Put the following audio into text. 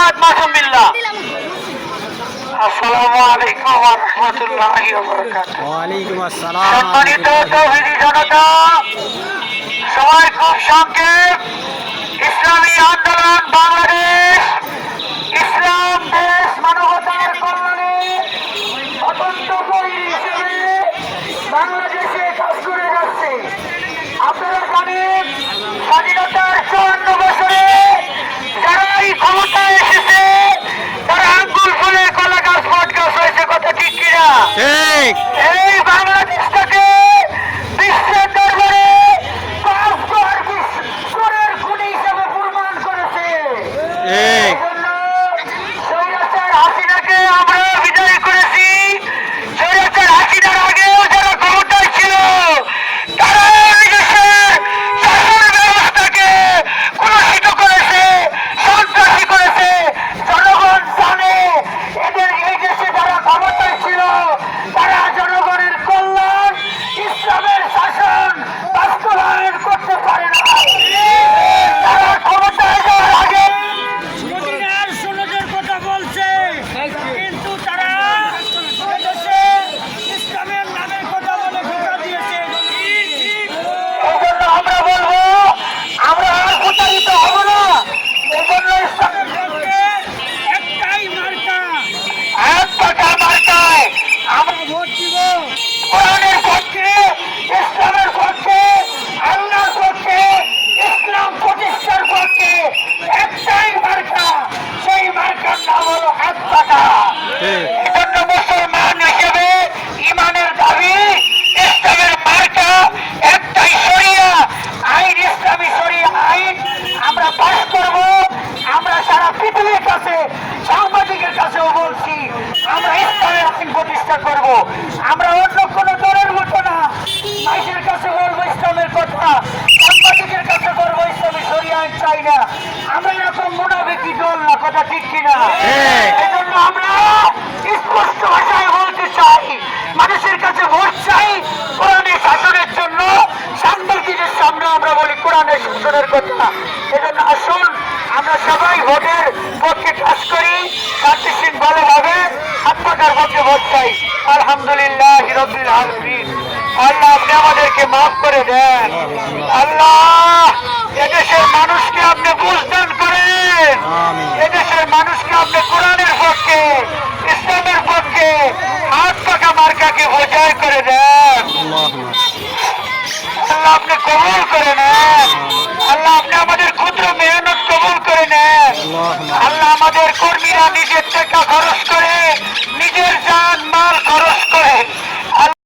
মোহাম্মদ মাসুম বিল্লাহ। আসসালামু আলাইকুম ওয়া রাহমাতুল্লাহি ওয়া বারাকাতুহু। ওয়ালাইকুম আসসালাম। সম্মানিত তৌহিদি জনতা, সময় খুব সংক্ষেপ। ইসলামী আন্দোলন বাংলাদেশ, ইসলাম দেশ মানবতার কল্যাণে অত্যন্ত তৈরি হিসেবে বাংলাদেশে কাজ করে যাচ্ছে। আপনারা জানেন, স্বাধীনতার 54 বছরে যারাই ক্ষমতায় এসেছে তারা আঙ্গুল ফুলে কলা গাছ বট গাছ হয়েছে। কথা ঠিক কিনা? ঠিক। এই বাংলাদেশটাকে বিশ্বের দরবারে চোরের খুনি হিসেবে প্রমাণ করেছে। ঠিক। এজন্য স্বৈরাচার হাসিনাকে আমরা বিজয় করেছি। স্বৈরাচার হাসিনার আগেও যারা ক্ষমতায় ছিল তারা এই দেশের শাসন ব্যবস্থাকে কলুষিত করেছে, সন্ত্রাসী করেছে। জনগণ জানে এদের এই দেশে যারা ক্ষমতায় ছিল তারা জনগণের কল্যাণ, ইসলামের শাসন বাস্তবায়ন করতে পারে না। তারা ক্ষমতায় যাওয়ার আগে মদিনার সনদের কথা বলছে, কিন্তু তারা এদেশে ইসলামের নামের কথা বলে ধোঁকা দিয়েছে। এই জন্য আমরা বলবো, আমরা আর প্রতারিত হব না। এই জন্য ইসলামের পক্ষে একটাই মার্কা, এক টাকা মার্কায় আমরা ভোট দিব। কোরআনের পক্ষে, ইসলামের পক্ষে, আল্লাহর পক্ষে, ইসলাম প্রতিষ্ঠার পক্ষে একটাই মার্কা, সেই মার্কার নাম হলো এক টাকা। ঠিক। এজন্য মুসলমান হিসেবে ইমানের দাবি, ইসলামের মার্কা একটাই, শরিয়া আইন, ইসলামী শরিয়া আইন আমরা পাস করব। আমরা সারা পৃথিবীর কাছে, সাংবাদিকের কাছেও বলছি, আমরা ইসলামের আইন প্রতিষ্ঠা করব। আমরা অন্য কোনো দলের মতো না, মানুষের কাছে বলবো ইসলামের কথা, সাংবাদিকের কাছে বলবো ইসলামী শরিয়া আইন চাই না। আমরা এরকম মুনাফিকি দল না। কথা ঠিক কিনা? এজন্য আমরা স্পষ্ট ভাষায় বলতে চাই, মানুষের কাছে ভোট চাই কোরআনের শাসনের জন্য, সাংবাদিকের সামনে আমরা বলি কোরআনের শাসনের কথা। এজন্য আসুন আমরা সবাই ভোটের পক্ষে কাজ করি, শান্তিশীল ভালোভাবে আত্মাকার পক্ষে ভোট চাই। আলহামদুলিল্লাহ রাব্বিল আলামিন। আল্লাহ আপনি আমাদেরকে মাফ করে দেন। আল্লাহ এদেশের মানুষকে আপনি বুঝদান করেন। এদেশের মানুষকে আপনি কোরআনের পক্ষে, ইসলামের পক্ষে, হাত পাকা মার্কাকে বোঝাই করে দেন। আল্লাহ আপনি কবুল করে নেন। আল্লাহ আপনি আমাদের ক্ষুদ্র মেহনত কবুল করে নেন। আল্লাহ আমাদের কর্মীরা নিজের টাকা খরচ করে, নিজের